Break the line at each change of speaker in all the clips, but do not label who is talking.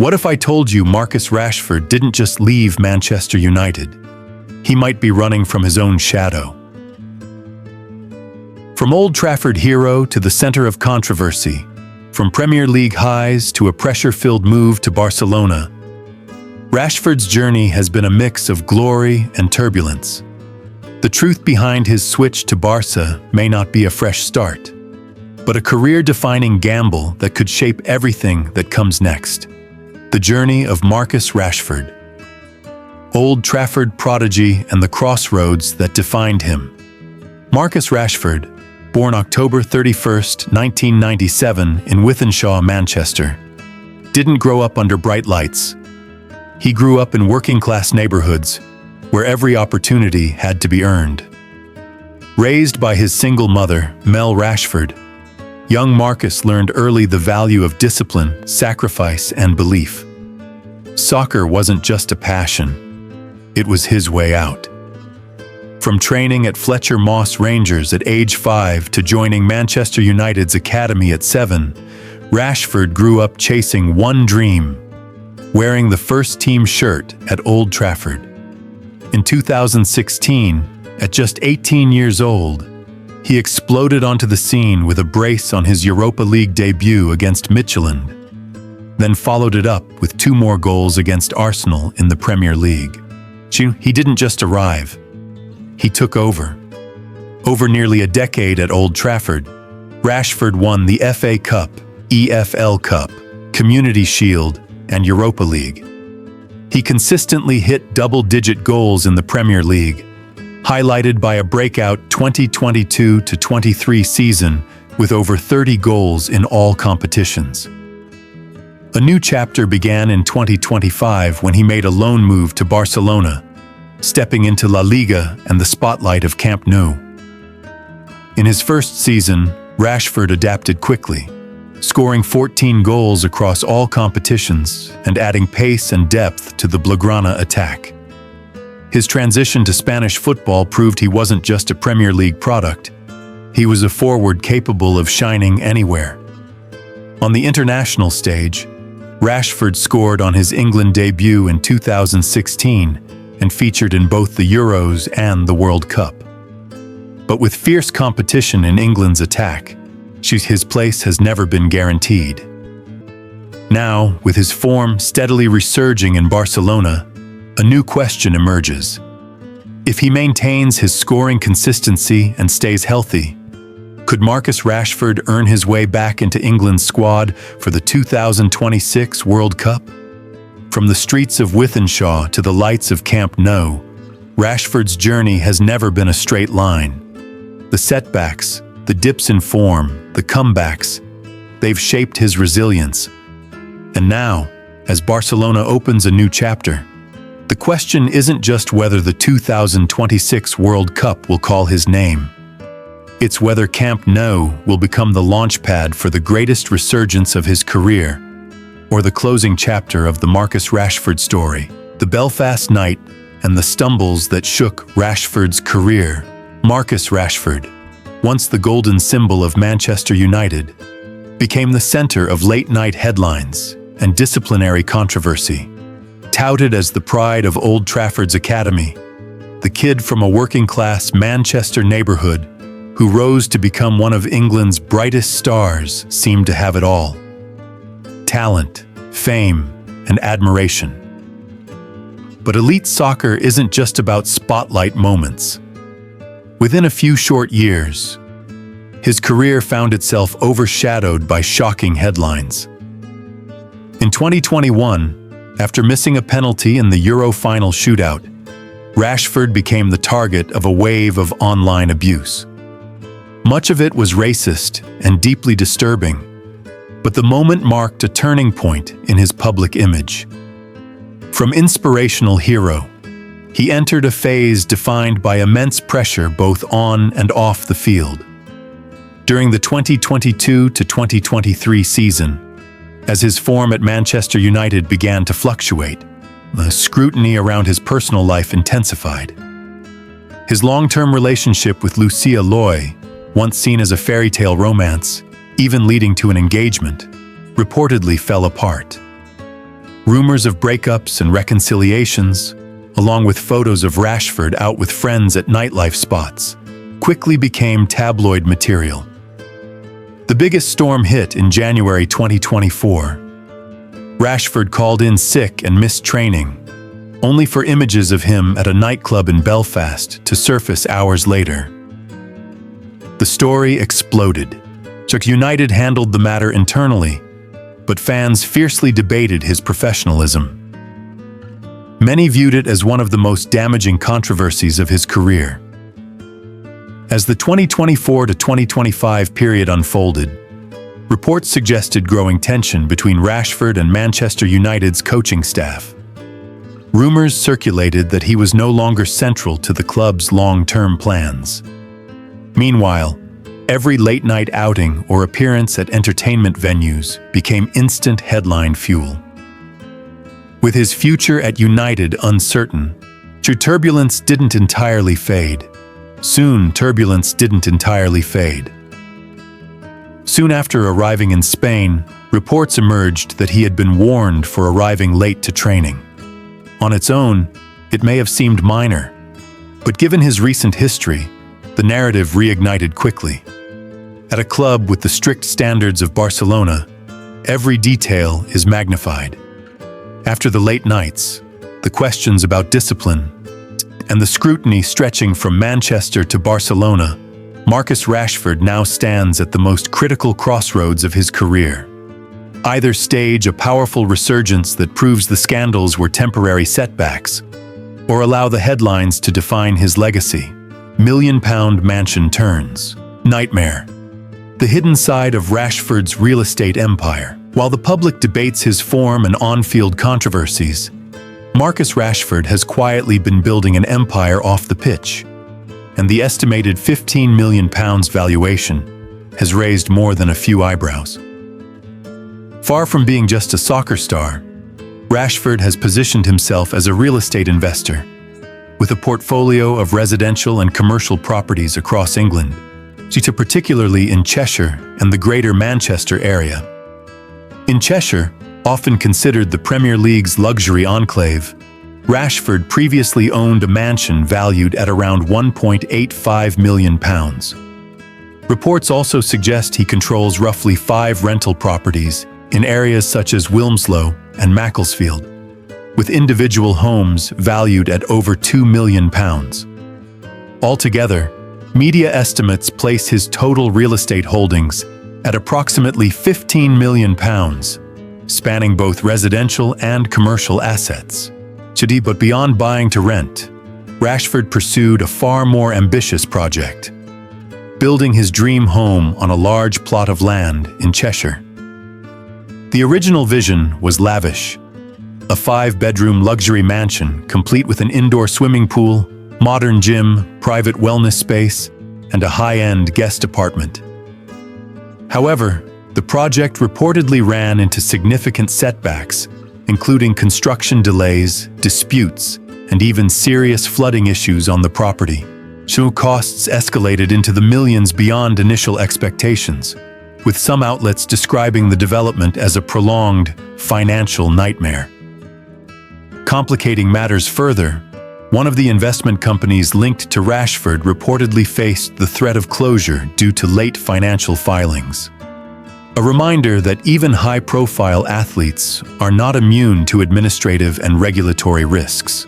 What if I told you Marcus Rashford didn't just leave Manchester United? He might be running from his own shadow. From Old Trafford hero to the center of controversy, from Premier League highs to a pressure-filled move to Barcelona, Rashford's journey has been a mix of glory and turbulence. The truth behind his switch to Barca may not be a fresh start, but a career-defining gamble that could shape everything that comes next. The journey of Marcus Rashford. Old Trafford prodigy and the crossroads that defined him. Marcus Rashford, born October 31st, 1997 in Wythenshawe, Manchester, didn't grow up under bright lights. He grew up in working-class neighborhoods, where every opportunity had to be earned. Raised by his single mother, Mel Rashford, young Marcus learned early the value of discipline, sacrifice, and belief. Soccer wasn't just a passion, it was his way out. From training at Fletcher Moss Rangers at age 5 to joining Manchester United's academy at 7, Rashford grew up chasing one dream: wearing the first-team shirt at Old Trafford. In 2016, at just 18 years old, he exploded onto the scene with a brace on his Europa League debut against Midtjylland, then followed it up with 2 more goals against Arsenal in the Premier League. He didn't just arrive, he took over. Over nearly a decade at Old Trafford, Rashford won the FA Cup, EFL Cup, Community Shield, and Europa League. He consistently hit double-digit goals in the Premier League, highlighted by a breakout 2022-23 season with over 30 goals in all competitions. A new chapter began in 2025 when he made a loan move to Barcelona, stepping into La Liga and the spotlight of Camp Nou. In his first season, Rashford adapted quickly, scoring 14 goals across all competitions and adding pace and depth to the Blaugrana attack. His transition to Spanish football proved he wasn't just a Premier League product, he was a forward capable of shining anywhere. On the international stage, Rashford scored on his England debut in 2016 and featured in both the Euros and the World Cup. But with fierce competition in England's attack, his place has never been guaranteed. Now, with his form steadily resurging in Barcelona, a new question emerges. If he maintains his scoring consistency and stays healthy, could Marcus Rashford earn his way back into England's squad for the 2026 World Cup? From the streets of Wythenshawe to the lights of Camp Nou, Rashford's journey has never been a straight line. The setbacks, the dips in form, the comebacks, they've shaped his resilience. And now, as Barcelona opens a new chapter, the question isn't just whether the 2026 World Cup will call his name. It's whether Camp Nou will become the launchpad for the greatest resurgence of his career, or the closing chapter of the Marcus Rashford story. The Belfast night and the stumbles that shook Rashford's career. Marcus Rashford, once the golden symbol of Manchester United, became the center of late-night headlines and disciplinary controversy. Touted as the pride of Old Trafford's academy, the kid from a working-class Manchester neighborhood who rose to become one of England's brightest stars seemed to have it all: talent, fame, and admiration. But elite soccer isn't just about spotlight moments. Within a few short years, his career found itself overshadowed by shocking headlines. In 2021, after missing a penalty in the Euro final shootout, Rashford became the target of a wave of online abuse. Much of it was racist and deeply disturbing, but the moment marked a turning point in his public image. From inspirational hero, he entered a phase defined by immense pressure both on and off the field. During the 2022-2023 season, as his form at Manchester United began to fluctuate, the scrutiny around his personal life intensified. His long-term relationship with Lucia Loy, once seen as a fairy tale romance, even leading to an engagement, reportedly fell apart. Rumors of breakups and reconciliations, along with photos of Rashford out with friends at nightlife spots, quickly became tabloid material. The biggest storm hit in January 2024. Rashford called in sick and missed training, only for images of him at a nightclub in Belfast to surface hours later. The story exploded. United handled the matter internally, but fans fiercely debated his professionalism. Many viewed it as one of the most damaging controversies of his career. As the 2024 to 2025 period unfolded, reports suggested growing tension between Rashford and Manchester United's coaching staff. Rumors circulated that he was no longer central to the club's long-term plans. Meanwhile, every late-night outing or appearance at entertainment venues became instant headline fuel. With his future at United uncertain, turbulence didn't entirely fade. Soon after arriving in Spain, reports emerged that he had been warned for arriving late to training. On its own, it may have seemed minor, but given his recent history, the narrative reignited quickly. At a club with the strict standards of Barcelona, every detail is magnified. After the late nights, the questions about discipline, and the scrutiny stretching from Manchester to Barcelona, Marcus Rashford now stands at the most critical crossroads of his career. Either stage a powerful resurgence that proves the scandals were temporary setbacks, or allow the headlines to define his legacy. £1 million mansion turns nightmare. The hidden side of Rashford's real estate empire. While the public debates his form and on-field controversies, Marcus Rashford has quietly been building an empire off the pitch, and the estimated £15 million valuation has raised more than a few eyebrows. Far from being just a soccer star, Rashford has positioned himself as a real estate investor, with a portfolio of residential and commercial properties across England, particularly in Cheshire and the Greater Manchester area. In Cheshire, often considered the Premier League's luxury enclave, Rashford previously owned a mansion valued at around £1.85 million. Reports also suggest he controls roughly 5 rental properties in areas such as Wilmslow and Macclesfield, with individual homes valued at over £2 million. Altogether, media estimates place his total real estate holdings at approximately £15 million, spanning both residential and commercial assets. But beyond buying to rent, Rashford pursued a far more ambitious project, building his dream home on a large plot of land in Cheshire. The original vision was lavish, a 5-bedroom luxury mansion complete with an indoor swimming pool, modern gym, private wellness space, and a high-end guest apartment. However, the project reportedly ran into significant setbacks, including construction delays, disputes, and even serious flooding issues on the property. Costs escalated into the millions beyond initial expectations, with some outlets describing the development as a prolonged financial nightmare. Complicating matters further, one of the investment companies linked to Rashford reportedly faced the threat of closure due to late financial filings. A reminder that even high-profile athletes are not immune to administrative and regulatory risks.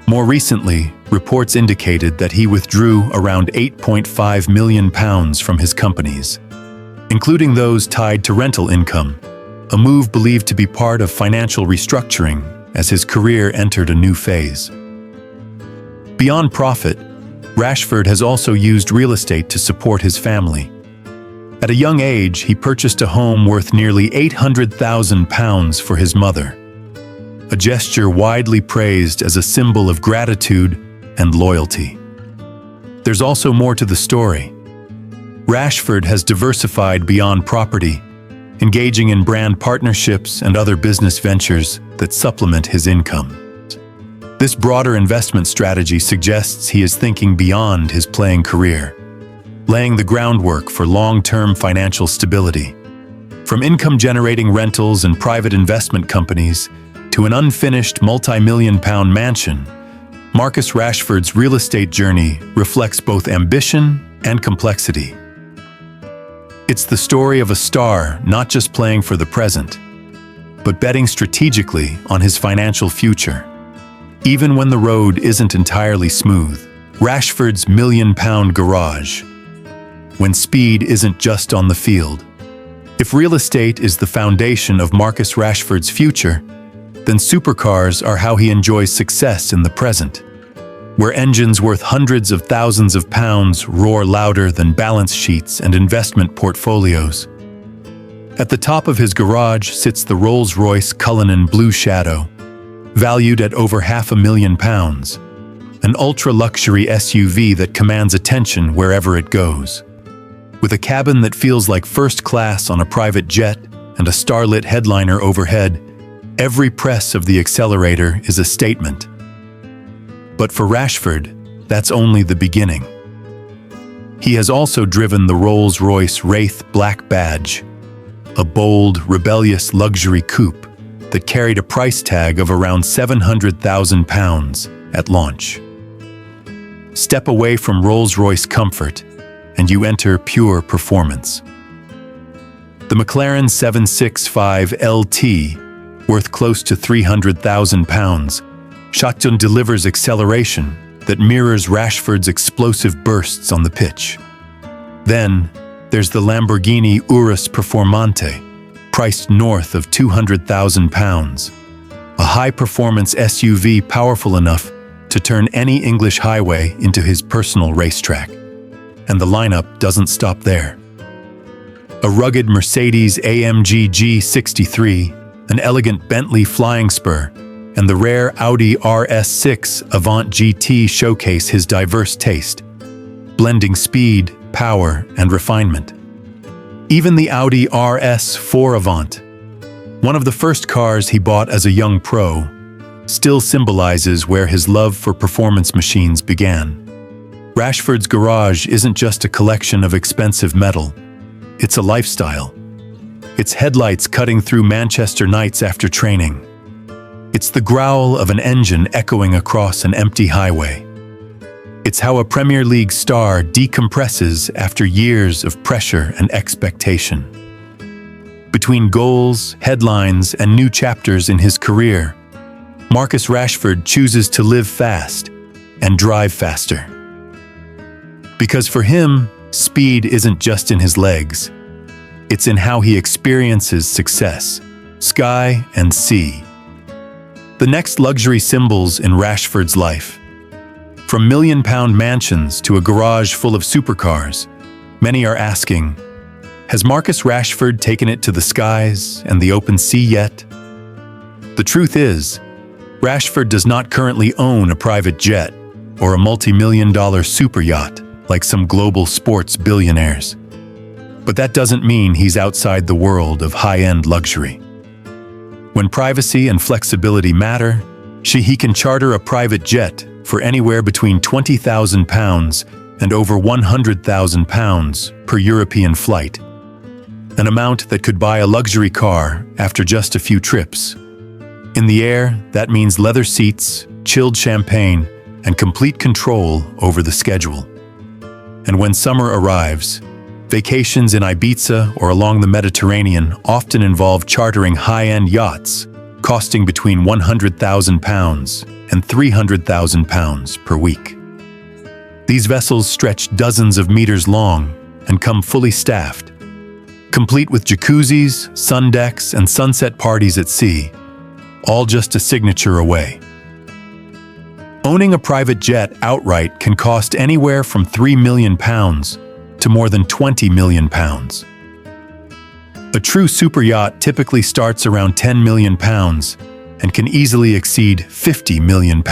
More recently, reports indicated that he withdrew around £8.5 million from his companies, including those tied to rental income, a move believed to be part of financial restructuring as his career entered a new phase. Beyond profit, Rashford has also used real estate to support his family. At a young age, he purchased a home worth nearly £800,000 for his mother, a gesture widely praised as a symbol of gratitude and loyalty. There's also more to the story. Rashford has diversified beyond property, engaging in brand partnerships and other business ventures that supplement his income. This broader investment strategy suggests he is thinking beyond his playing career, laying the groundwork for long-term financial stability. From income-generating rentals and private investment companies to an unfinished multi-million-pound mansion, Marcus Rashford's real estate journey reflects both ambition and complexity. It's the story of a star not just playing for the present, but betting strategically on his financial future. Even when the road isn't entirely smooth, Rashford's million-pound garage. When speed isn't just on the field. If real estate is the foundation of Marcus Rashford's future, then supercars are how he enjoys success in the present, where engines worth hundreds of thousands of pounds roar louder than balance sheets and investment portfolios. At the top of his garage sits the Rolls-Royce Cullinan Blue Shadow, valued at over £500,000, an ultra-luxury SUV that commands attention wherever it goes. With a cabin that feels like first class on a private jet and a starlit headliner overhead, every press of the accelerator is a statement. But for Rashford, that's only the beginning. He has also driven the Rolls-Royce Wraith Black Badge, a bold, rebellious luxury coupe that carried a price tag of around £700,000 at launch. Step away from Rolls-Royce comfort, and you enter pure performance. The McLaren 765 LT, worth close to £300,000, shotgun delivers acceleration that mirrors Rashford's explosive bursts on the pitch. Then, there's the Lamborghini Urus Performante, priced north of £200,000, a high-performance SUV powerful enough to turn any English highway into his personal racetrack. And the lineup doesn't stop there. A rugged Mercedes AMG G63, an elegant Bentley Flying Spur, and the rare Audi RS6 Avant GT showcase his diverse taste, blending speed, power, and refinement. Even the Audi RS4 Avant, one of the first cars he bought as a young pro, still symbolizes where his love for performance machines began. Rashford's garage isn't just a collection of expensive metal, it's a lifestyle. It's headlights cutting through Manchester nights after training. It's the growl of an engine echoing across an empty highway. It's how a Premier League star decompresses after years of pressure and expectation. Between goals, headlines, and new chapters in his career, Marcus Rashford chooses to live fast and drive faster. Because for him, speed isn't just in his legs. It's in how he experiences success, sky and sea. The next luxury symbols in Rashford's life. From million-pound mansions to a garage full of supercars, many are asking, has Marcus Rashford taken it to the skies and the open sea yet? The truth is, Rashford does not currently own a private jet or a multi-million-dollar super yacht like some global sports billionaires. But that doesn't mean he's outside the world of high-end luxury. When privacy and flexibility matter, he can charter a private jet for anywhere between £20,000 and over £100,000 per European flight, an amount that could buy a luxury car after just a few trips. In the air, that means leather seats, chilled champagne, and complete control over the schedule. And when summer arrives, vacations in Ibiza or along the Mediterranean often involve chartering high-end yachts, costing between £100,000 and £300,000 per week. These vessels stretch dozens of meters long and come fully staffed, complete with jacuzzis, sun decks, and sunset parties at sea, all just a signature away. Owning a private jet outright can cost anywhere from £3 million to more than £20 million. A true super yacht typically starts around £10 million and can easily exceed £50 million.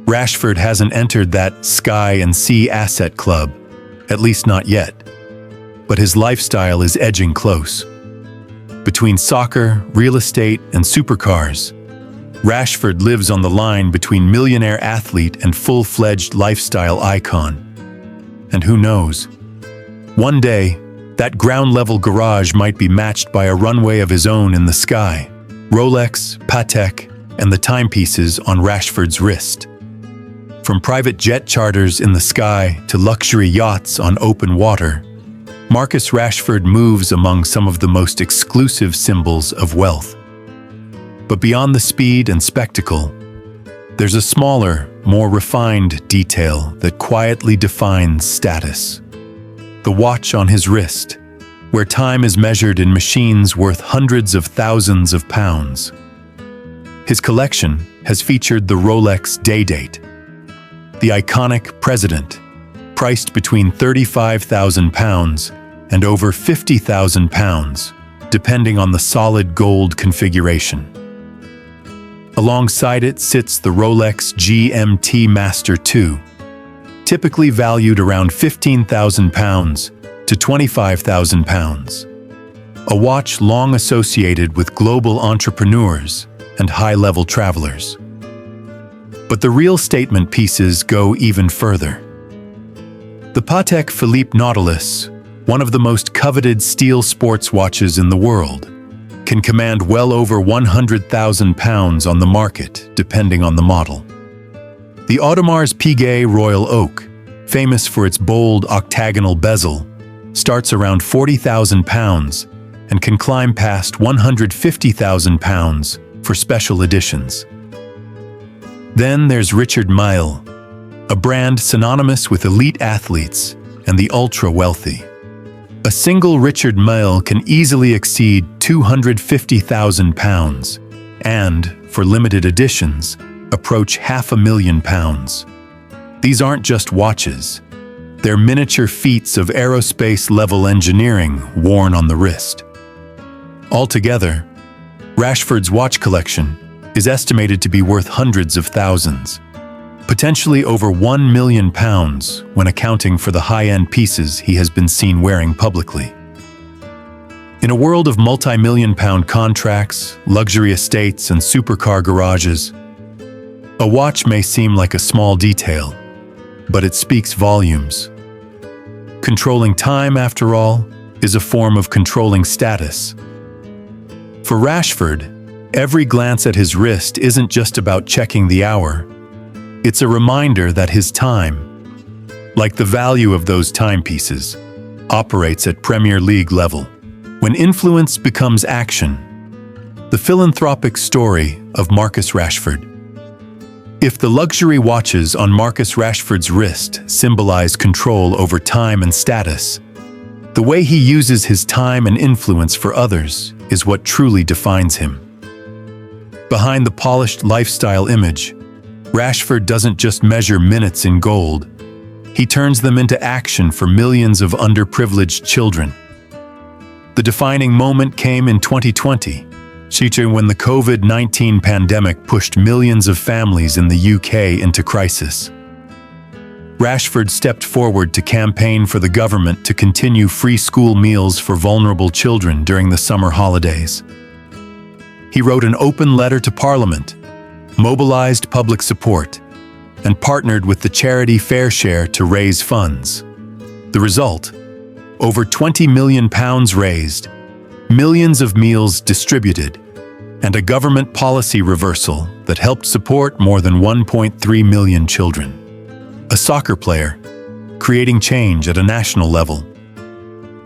Rashford hasn't entered that sky and sea asset club, at least not yet. But his lifestyle is edging close. Between soccer, real estate, and supercars, Rashford lives on the line between millionaire athlete and full-fledged lifestyle icon. And who knows? One day, That ground-level garage might be matched by a runway of his own in the sky, Rolex, Patek, and the timepieces on Rashford's wrist. From private jet charters in the sky to luxury yachts on open water, Marcus Rashford moves among some of the most exclusive symbols of wealth. But beyond the speed and spectacle, there's a smaller, more refined detail that quietly defines status. The watch on his wrist, where time is measured in machines worth hundreds of thousands of pounds. His collection has featured the Rolex Day-Date, the iconic President, priced between £35,000 and over £50,000, depending on the solid gold configuration. Alongside it sits the Rolex GMT Master 2, typically valued around £15,000 to £25,000. A watch long associated with global entrepreneurs and high-level travelers. But the real statement pieces go even further. The Patek Philippe Nautilus, one of the most coveted steel sports watches in the world, can command well over £100,000 on the market, depending on the model. The Audemars Piguet Royal Oak, famous for its bold octagonal bezel, starts around £40,000 and can climb past £150,000 for special editions. Then there's Richard Mille, a brand synonymous with elite athletes and the ultra-wealthy. A single Richard Mille can easily exceed £250,000 and, for limited editions, approach £500,000. These aren't just watches. They're miniature feats of aerospace-level engineering worn on the wrist. Altogether, Rashford's watch collection is estimated to be worth hundreds of thousands, potentially over £1 million when accounting for the high-end pieces he has been seen wearing publicly. In a world of multi-million-pound contracts, luxury estates, and supercar garages, a watch may seem like a small detail, but it speaks volumes. Controlling time, after all, is a form of controlling status. For Rashford, every glance at his wrist isn't just about checking the hour. It's a reminder that his time, like the value of those timepieces, operates at Premier League level. When influence becomes action, the philanthropic story of Marcus Rashford. If the luxury watches on Marcus Rashford's wrist symbolize control over time and status, the way he uses his time and influence for others is what truly defines him. Behind the polished lifestyle image, Rashford doesn't just measure minutes in gold. He turns them into action for millions of underprivileged children. The defining moment came in 2020, when the COVID-19 pandemic pushed millions of families in the UK into crisis. Rashford stepped forward to campaign for the government to continue free school meals for vulnerable children during the summer holidays. He wrote an open letter to Parliament, mobilized public support, and partnered with the charity FareShare to raise funds. The result? Over £20 million raised, millions of meals distributed, and a government policy reversal that helped support more than 1.3 million children. A soccer player, creating change at a national level.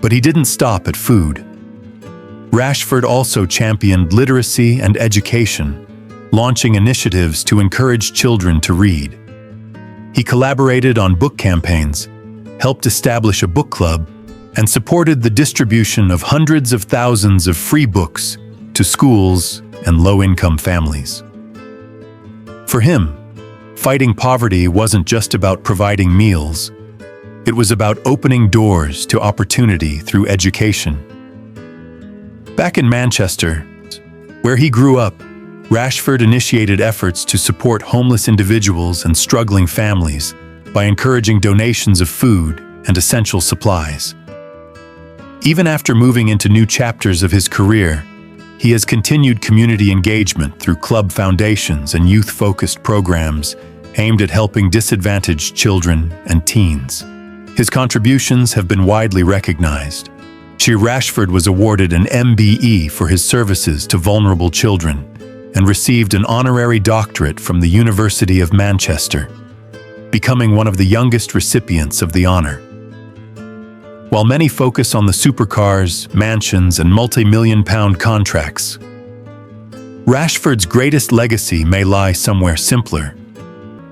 But he didn't stop at food. Rashford also championed literacy and education, launching initiatives to encourage children to read. He collaborated on book campaigns, helped establish a book club, and supported the distribution of hundreds of thousands of free books to schools and low-income families. For him, fighting poverty wasn't just about providing meals. It was about opening doors to opportunity through education. Back in Manchester, where he grew up, Rashford initiated efforts to support homeless individuals and struggling families by encouraging donations of food and essential supplies. Even after moving into new chapters of his career, he has continued community engagement through club foundations and youth-focused programs aimed at helping disadvantaged children and teens. His contributions have been widely recognized, Rashford was awarded an MBE for his services to vulnerable children and received an honorary doctorate from the University of Manchester, becoming one of the youngest recipients of the honor. While many focus on the supercars, mansions, and multi-million-pound contracts, Rashford's greatest legacy may lie somewhere simpler: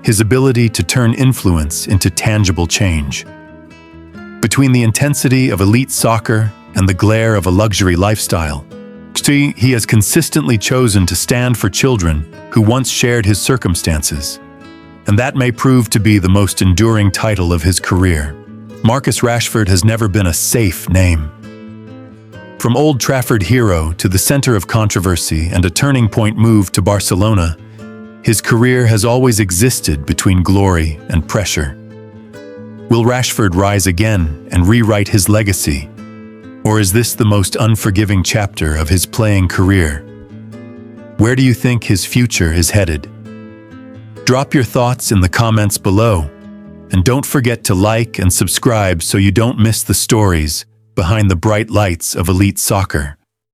his ability to turn influence into tangible change. Between the intensity of elite soccer and the glare of a luxury lifestyle, he has consistently chosen to stand for children who once shared his circumstances, and that may prove to be the most enduring title of his career. Marcus Rashford has never been a safe name. From Old Trafford hero to the center of controversy and a turning point move to Barcelona, his career has always existed between glory and pressure. Will Rashford rise again and rewrite his legacy? Or is this the most unforgiving chapter of his playing career? Where do you think his future is headed? Drop your thoughts in the comments below, and don't forget to like and subscribe so you don't miss the stories behind the bright lights of elite soccer.